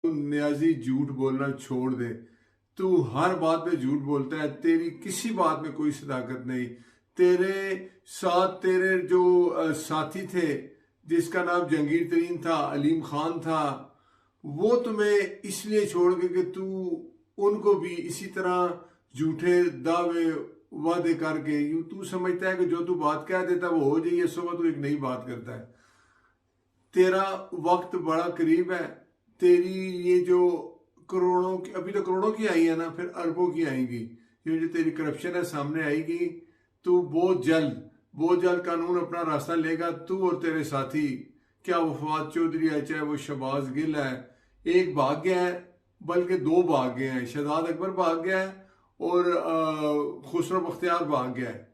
नियाजी झूठ बोलना छोड़ दे। तू हर बात पे झूठ बोलता है, तेरी किसी बात में कोई सदाकत नहीं। तेरे साथ तेरे जो साथी थे, जिसका नाम जहांगीर तरीन था, अलीम खान था, वो तुम्हें इसलिए छोड़ के कि तू उनको भी इसी तरह झूठे दावे वादे करके यूं तू समझता है कि जो तू बात कह देता वो हो जाइए, सुबह तू एक नई बात करता है। तेरा वक्त बड़ा करीब है। तेरी ये जो करोड़ों की, अभी तो करोड़ों की आई है ना, फिर अरबों की आएंगी। ये जो तेरी करप्शन है सामने आएगी। तू बहुत जल्द कानून अपना रास्ता लेगा। तू और तेरे साथी, क्या वो फवाद चौधरी है, चाहे वो शहबाज गिल है, एक भाग गया है, बल्कि दो भाग गए हैं। शहजाद अकबर भाग गया है और खुसरो बख्तियार भाग गया है,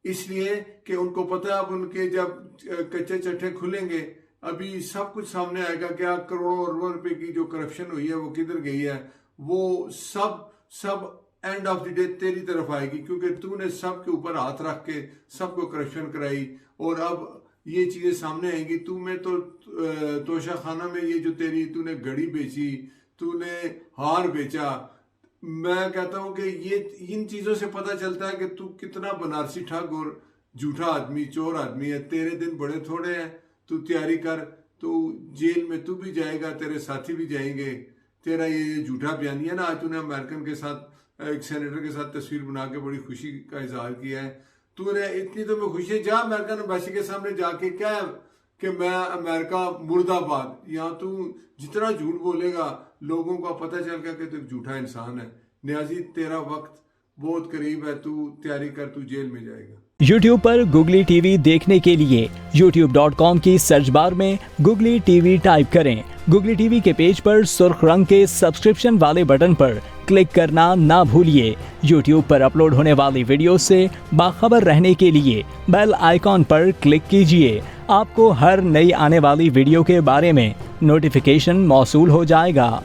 इसलिए कि उनको पता है अब उनके जब कच्चे चट्टे खुलेंगे अभी सब कुछ सामने आएगा। क्या करोड़ों अरबों रुपए की जो करप्शन हुई है वो किधर गई है, वो सब एंड ऑफ द डे तेरी तरफ आएगी, क्योंकि तूने सबके ऊपर हाथ रख के सबको करप्शन कराई। और अब ये चीजें सामने आएंगी। तू में तो तोशा खाना में ये जो तेरी तूने घड़ी बेची, तूने हार बेचा, मैं कहता हूं कि ये इन चीजों से पता चलता है कि तू कितना बनारसी ठग और झूठा आदमी, चोर आदमी है। तेरे दिन बड़े थोड़े हैं। तू तैयारी कर, तू जेल में तू भी जाएगा, तेरे साथी भी जाएंगे। तेरा ये झूठा बयानिया ना, आज तूने अमेरिकन के साथ, एक सेनेटर के साथ तस्वीर बना के बड़ी खुशी का इजहार किया है। तूने इतनी तो मैं खुशी, जा अमेरिकन एम्बेसी के सामने जाके क्या कि मैं अमेरिका मुर्दाबाद। यहाँ तू जितना झूठ बोलेगा लोगों को पता चल गया कि तू झूठा इंसान है। नियाजी, तेरा वक्त बहुत करीब है। तू तैयारी कर, तू जेल में जाएगा। YouTube पर गुगली टीवी देखने के लिए youtube.com की सर्च बार में गुगली टीवी टाइप करें। गुगली टीवी के पेज पर सुर्ख रंग के सब्सक्रिप्शन वाले बटन पर क्लिक करना ना भूलिए। YouTube पर अपलोड होने वाली वीडियो से बाखबर रहने के लिए बेल आइकॉन पर क्लिक कीजिए। आपको हर नई आने वाली वीडियो के बारे में नोटिफिकेशन मौसूल हो जाएगा।